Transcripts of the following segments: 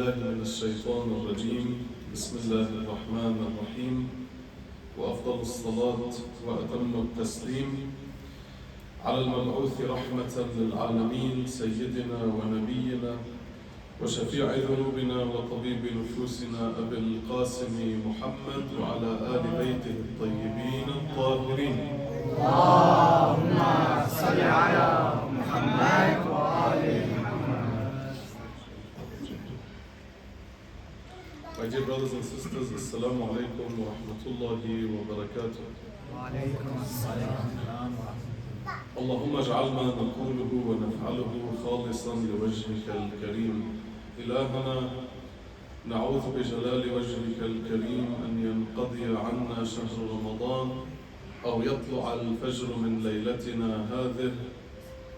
بالله من الشيطان الرجيم بسم الله الرحمن الرحيم وأفضل الصلاة وأتم التسليم على المبعوث رحمة للعالمين سيدنا ونبينا وشفيع ذنوبنا وطبيب نفوسنا أبي القاسم محمد وعلى آل بيته الطيبين الطاهرين. اللهم صل على محمد وآل محمد. My dear brothers and sisters, Assalamu alaikum wa rahmatullahi wa barakatuh. وعليكم السلام ورحمة اللهم اجعل ما نقوله ونفعله خالصا لوجهك الكريم. إلهنا نعوذ بجلال وجهك الكريم أن ينقضي عنا شهر رمضان أو يطلع الفجر من ليلتنا هذه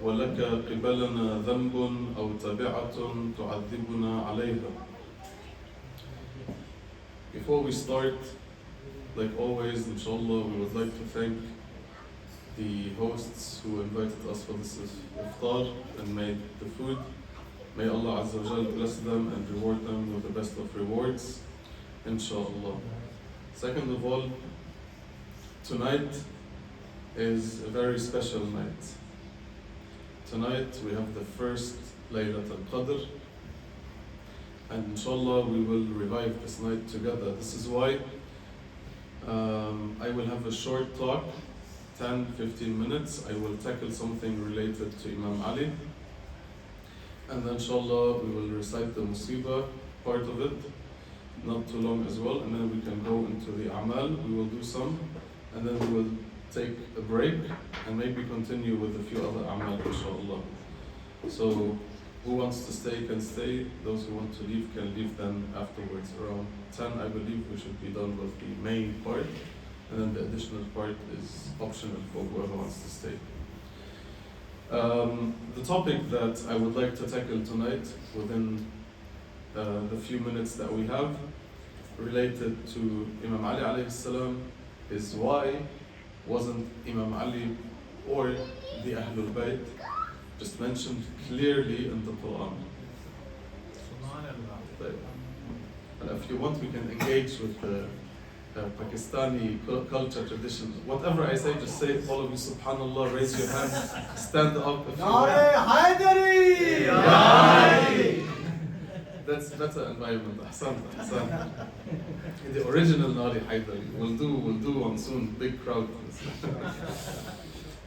ولك قبلنا ذنب أو تبعة تعذبنا عليها. Before we start, like always, inshallah, we would like to thank the hosts who invited us for this iftar and made the food. May Allah Azza wa Jal bless them and reward them with the best of rewards, inshallah. Second of all, tonight is a very special night. Tonight we have the first Laylat al-Qadr, and inshallah we will revive this night together. This is why I will have a short talk, 10-15 minutes. I will tackle something related to Imam Ali, and then inshallah we will recite the Musibah part of it, not too long as well, and then we can go into the Amal. We will do some, and then we will take a break and maybe continue with a few other Amal, inshallah. So who wants to stay can stay. Those who want to leave can leave then afterwards. Around 10, I believe, we should be done with the main part, and then the additional part is optional for whoever wants to stay. The topic that I would like to tackle tonight within the few minutes that we have related to Imam Ali alayhi salam is why wasn't Imam Ali or the Ahlul Bayt just mentioned clearly in the Quran. And if you want, we can engage with the Pakistani culture tradition. Whatever I say, just say it. All of you, subhanallah, raise your hand, stand up if you want. That's better environment. Ahsan. The original Nari Haidari. We'll do one soon. Big crowd.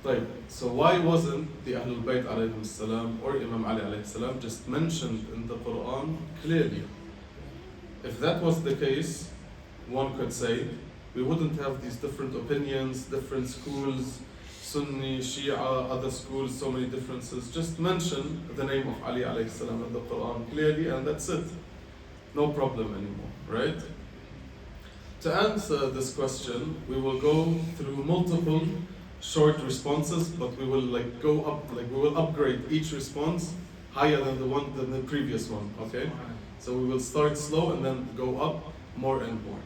Right. So why wasn't the Ahlul Bayt alayhi salam or Imam Ali alayhi salam just mentioned in the Quran clearly? If that was the case, one could say we wouldn't have these different opinions, different schools, Sunni, Shia, other schools, so many differences. Just mention the name of Ali alayhi salam in the Quran clearly, and that's it. No problem anymore, right? To answer this question, we will go through multiple short responses, but we will go up, we will upgrade each response higher than the previous one. Okay? So we will start slow and then go up more and more.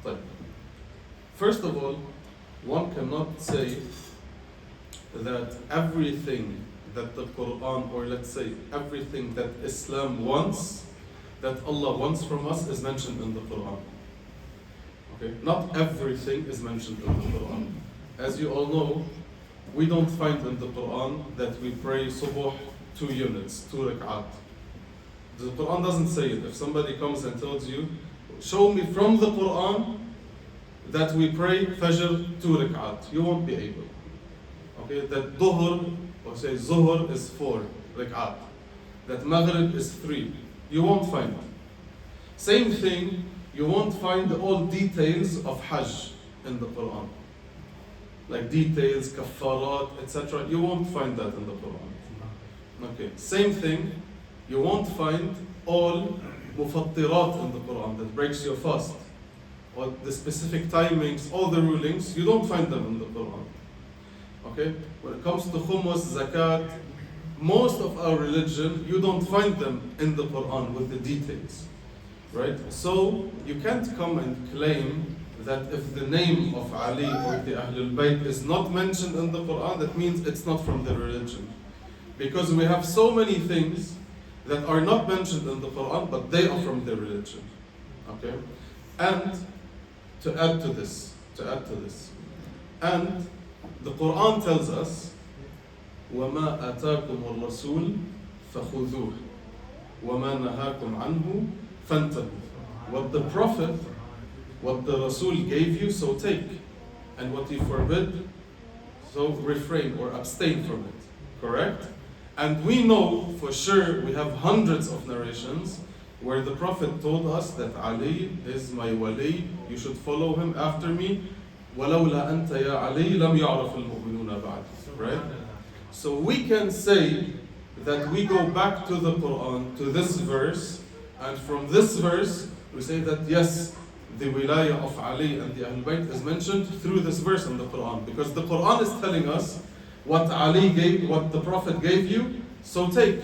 But first of all, one cannot say that everything that the Quran, or let's say everything that Islam wants, that Allah wants from us, is mentioned in the Quran. Okay? Not everything is mentioned in the Quran. As you all know, we don't find in the Quran that we pray subuh 2 units, 2 rak'at. The Quran doesn't say it. If somebody comes and tells you, show me from the Quran that we pray Fajr 2 rak'at, you won't be able. Okay, that Dhuhr, or say Zuhr is 4 rak'at, that Maghrib is 3, you won't find it. Same thing, you won't find all details of Hajj in the Quran. Like details, kaffarat, etc. You won't find that in the Quran. Okay, same thing, you won't find all mufattirat in the Quran that breaks your fast, or the specific timings, all the rulings, you don't find them in the Quran. Okay, when it comes to khumus, zakat, most of our religion, you don't find them in the Quran with the details, right? So you can't come and claim that if the name of Ali or the Ahlul Bayt is not mentioned in the Quran, that means it's not from the religion. Because we have so many things that are not mentioned in the Quran, but they are from their religion. Okay? And to add to this, and the Quran tells us, وَمَا أَتَاكُمُ الرَّسُولُ فَخُذُوهُ وَمَا نَهَاكُمْ عَنْهُ فَانْتَهُوا. What the Prophet, what the Rasul gave you, so take. And what he forbid, so refrain or abstain from it. Correct? And we know for sure, we have hundreds of narrations where the Prophet told us that Ali is my wali, you should follow him after me. وَلَوْلَا أَنْتَ يَا عَلِي لَمْ يَعْرَفُ الْمُؤْمِنُونَ بَعْدِ. Right? So we can say that we go back to the Quran, to this verse, and from this verse, we say that yes, the wilayah of Ali and the Ahlul Bayt is mentioned through this verse in the Quran. Because the Quran is telling us what Ali gave, what the Prophet gave you, so take.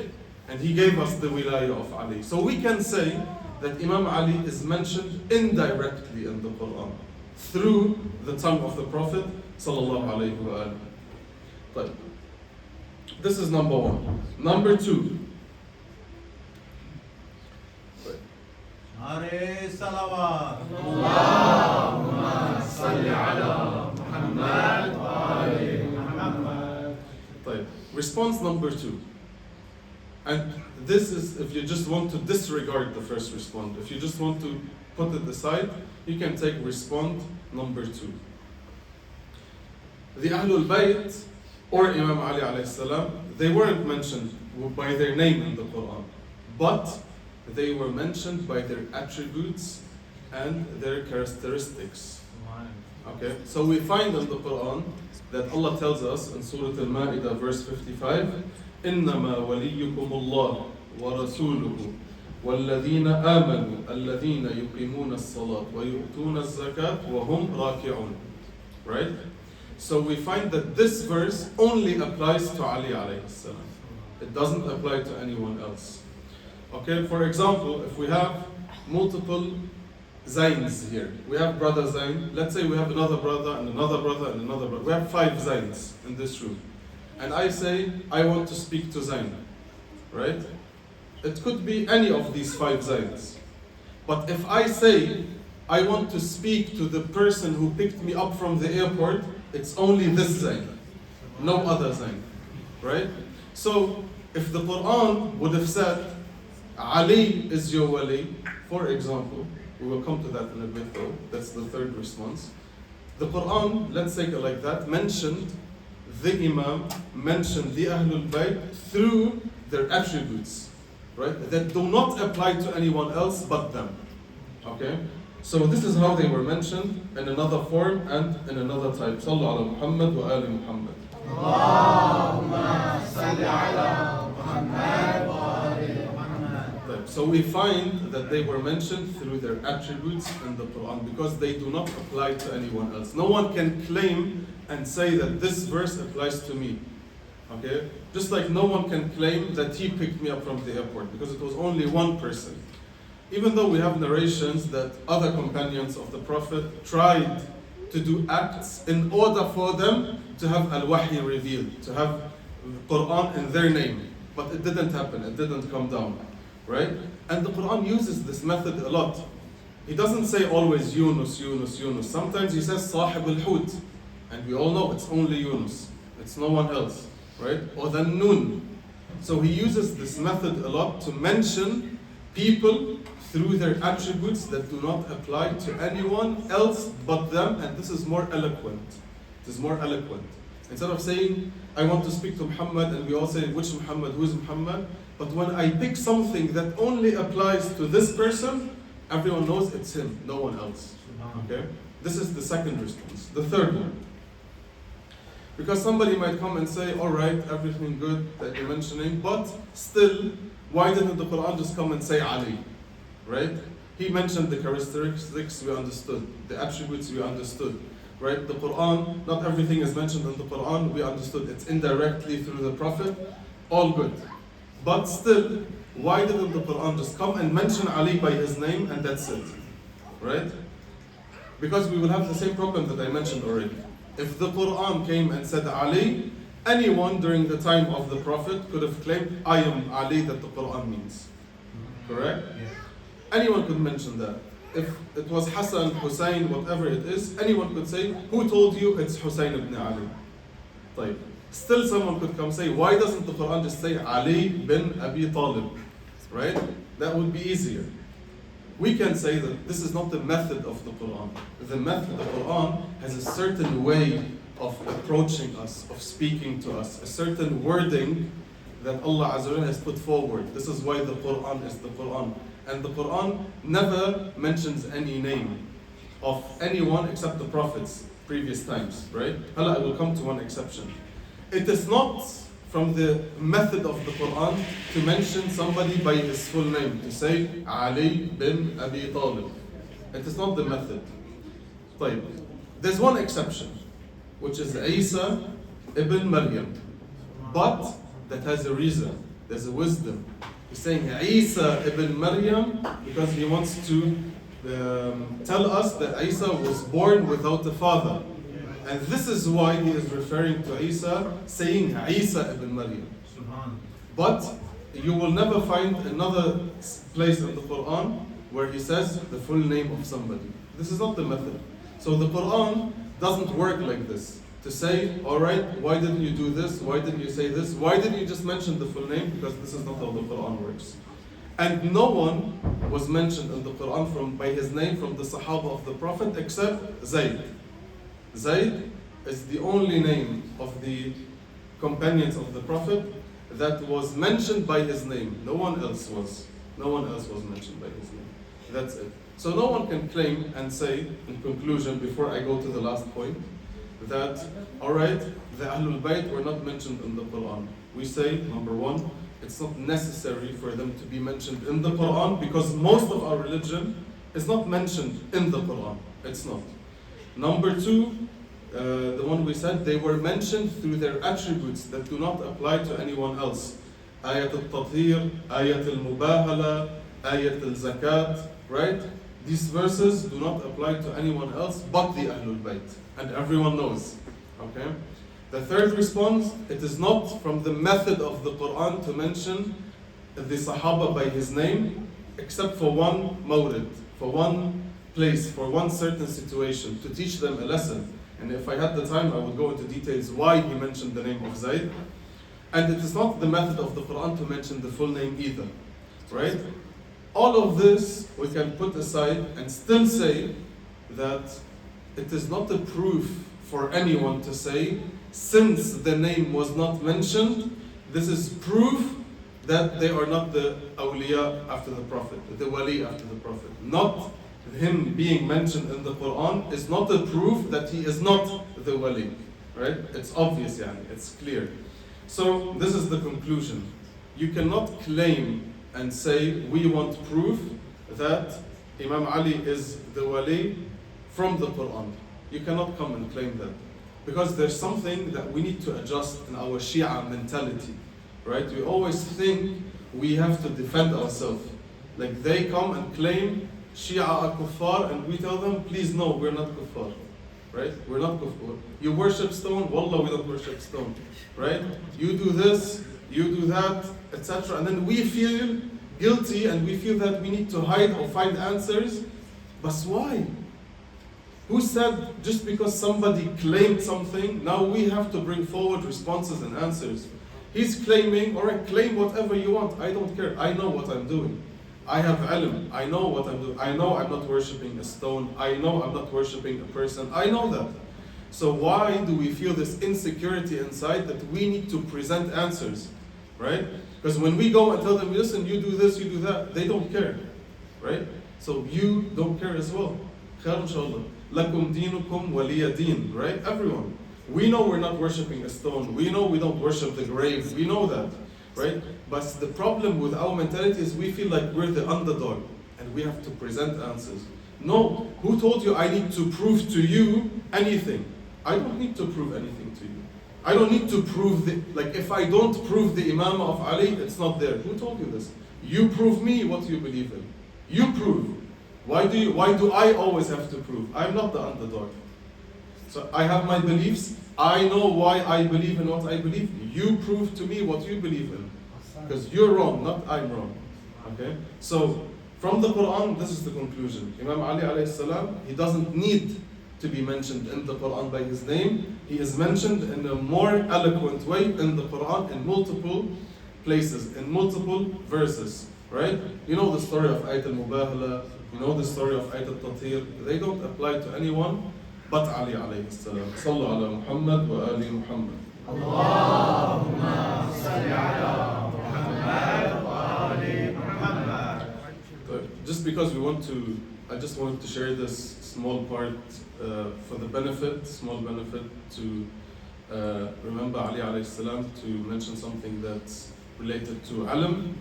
And he gave us the wilayah of Ali. So we can say that Imam Ali is mentioned indirectly in the Quran through the tongue of the Prophet sallallahu alaihi wasallam. But this is number one. Number two. Nare salawat. Allahumma salli ala Muhammad wa ali Muhammad. Response number two. And this is if you just want to disregard the first response. If you just want to put it aside, you can take response number two. The Ahlul Bayt or Imam Ali alayhi salam, they weren't mentioned by their name in the Quran, but they were mentioned by their attributes and their characteristics. Okay, so we find in the Quran that Allah tells us in Surah Al-Ma'idah verse 55, إنما وليكم الله ورسوله والذين آمنوا الذين يقيمون الصلاة ويؤتون الزكاة وهم راكعون. Right? So we find that this verse only applies to Ali alayhi salam. It doesn't apply to anyone else. Okay, for example, if we have multiple Zains here, we have brother Zain, let's say we have another brother and another brother and another brother. We have 5 Zains in this room. And I say, I want to speak to Zain, right? It could be any of these 5 Zains. But if I say, I want to speak to the person who picked me up from the airport, it's only this Zain, no other Zain, right? So, if the Quran would have said, Ali is your wali, for example, we will come to that in a bit though, that's the third response. The Quran, let's take it like that, mentioned the Imam, mentioned the Ahlul Bayt through their attributes, right? That do not apply to anyone else but them, okay? So this is how they were mentioned in another form and in another type. Sallu ala Muhammad wa ali Muhammad. Allahumma salli ala Muhammad wa ali Muhammad. So we find that they were mentioned through their attributes in the Quran because they do not apply to anyone else. No one can claim and say that this verse applies to me. Okay? Just like no one can claim that he picked me up from the airport because it was only one person. Even though we have narrations that other companions of the Prophet tried to do acts in order for them to have al-wahy revealed, to have Quran in their name. But it didn't happen, it didn't come down. Right? And the Quran uses this method a lot. He doesn't say always Yunus, Yunus, Yunus. Sometimes he says Sahib al-Hut. And we all know it's only Yunus. It's no one else. Right? Or the Nun. So he uses this method a lot to mention people through their attributes that do not apply to anyone else but them. And this is more eloquent. It is more eloquent. Instead of saying, I want to speak to Muhammad, and we all say, which Muhammad, who is Muhammad? But when I pick something that only applies to this person, everyone knows it's him, no one else. Okay? This is the second response. The third one. Because somebody might come and say, all right, everything good that you're mentioning, but still, why didn't the Quran just come and say Ali? Right? He mentioned the characteristics, we understood. The attributes, we understood. Right? The Quran, not everything is mentioned in the Quran, we understood. It's indirectly through the Prophet. All good. But still, why didn't the Quran just come and mention Ali by his name and that's it? Right? Because we will have the same problem that I mentioned already. If the Quran came and said Ali, anyone during the time of the Prophet could have claimed, I am Ali, that the Quran means. Correct? Anyone could mention that. If it was Hassan, Hussein, whatever it is, anyone could say, who told you it's Hussein ibn Ali? طيب. Still someone could come say, why doesn't the Quran just say Ali bin Abi Talib? Right? That would be easier. We can say that this is not the method of the Quran. The method of the Quran has a certain way of approaching us, of speaking to us, a certain wording that Allah Azza wa Jalla has put forward. This is why the Quran is the Quran. And the Quran never mentions any name of anyone except the prophets previous times, right? I will come to one exception. It is not from the method of the Quran to mention somebody by his full name, to say Ali bin Abi Talib. It is not the method. طيب. There's one exception, which is Isa ibn Maryam. But that has a reason, there's a wisdom. He's saying Isa ibn Maryam because he wants to tell us that Isa was born without a father. And this is why he is referring to Isa, saying Isa ibn Maryam. But you will never find another place in the Quran where he says the full name of somebody. This is not the method. So the Quran doesn't work like this. To say, alright, why didn't you do this? Why didn't you say this? Why didn't you just mention the full name? Because this is not how the Quran works. And no one was mentioned in the Quran by his name from the Sahaba of the Prophet except Zayd. Zayd is the only name of the companions of the Prophet that was mentioned by his name. No one else was. No one else was mentioned by his name. That's it. So no one can claim and say, in conclusion, before I go to the last point, that, alright, the Ahlul Bayt were not mentioned in the Quran. We say, number one, it's not necessary for them to be mentioned in the Quran because most of our religion is not mentioned in the Quran. It's not. Number two, the one we said, they were mentioned through their attributes that do not apply to anyone else. Ayat al-Tathir, Ayat al-Mubahala, Ayat al-Zakat, right? These verses do not apply to anyone else but the Ahlul Bayt. And everyone knows. Okay? The third response, it is not from the method of the Quran to mention the Sahaba by his name, except for one mawrid, for one place, for one certain situation, to teach them a lesson. And if I had the time, I would go into details why he mentioned the name of Zayd. And it is not the method of the Quran to mention the full name either. Right? All of this we can put aside and still say that it is not a proof for anyone to say, since the name was not mentioned, this is proof that they are not the awliya after the Prophet, the wali after the Prophet. Not him being mentioned in the Quran is not a proof that he is not the wali. Right? It's obvious, it's clear. So this is the conclusion. You cannot claim and say, we want proof that Imam Ali is the wali from the Quran. You cannot come and claim that. Because there's something that we need to adjust in our Shia mentality. Right? We always think we have to defend ourselves. Like they come and claim Shia are kuffar and we tell them, please no, we're not kuffar. Right? We're not kuffar. You worship stone, wallah we don't worship stone. Right? You do this, you do that, etc. And then we feel guilty and we feel that we need to hide or find answers. But why? Who said just because somebody claimed something, now we have to bring forward responses and answers? He's claiming, alright, claim whatever you want. I don't care. I know what I'm doing. I have ilm. I know what I'm doing. I know I'm not worshipping a stone. I know I'm not worshipping a person. I know that. So why do we feel this insecurity inside that we need to present answers? Right? Because when we go and tell them, listen, you do this, you do that, they don't care. Right? So you don't care as well. Khair inshallah. Lakum dinukum waliya din. Right? Everyone. We know we're not worshipping a stone. We know we don't worship the grave. We know that. Right? But the problem with our mentality is we feel like we're the underdog and we have to present answers. No. Who told you I need to prove to you anything? I don't need to prove anything to you. I don't need to prove if I don't prove the Imam of Ali, it's not there. Who told you this? You prove me what you believe in. You prove. Why do I always have to prove? I'm not the underdog. So I have my beliefs, I know why I believe in what I believe. You prove to me what you believe in. Because you're wrong, not I'm wrong. Okay? So, from the Quran, this is the conclusion. Imam Ali alayhi salam, he doesn't need to be mentioned in the Quran by his name. He is mentioned in a more eloquent way in the Quran in multiple places, in multiple verses. Right? You know the story of Ayat al-Mubahala, you know the story of Ayat al-Tathir. They don't apply to anyone but Ali alayhi salam. Sallu ala Muhammad wa ali Muhammad. Allahumma salli ala Muhammad wa ali Muhammad. Just because I just wanted to share this small part for the benefit, small benefit to remember Ali alayhi salam, to mention something that's related to ilm.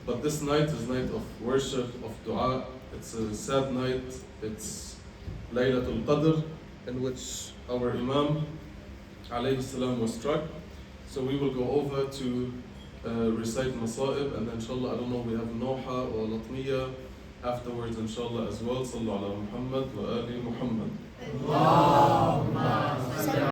But this night is night of worship, of dua. It's a sad night. It's Laylatul Qadr, in which our Imam alayhi salam was struck. So we will go over to recite Masa'ib, and then inshallah, I don't know, we have Noha or Latmiya afterwards inshallah as well. Sallu ala Muhammad wa ali Muhammad. Allahumma salli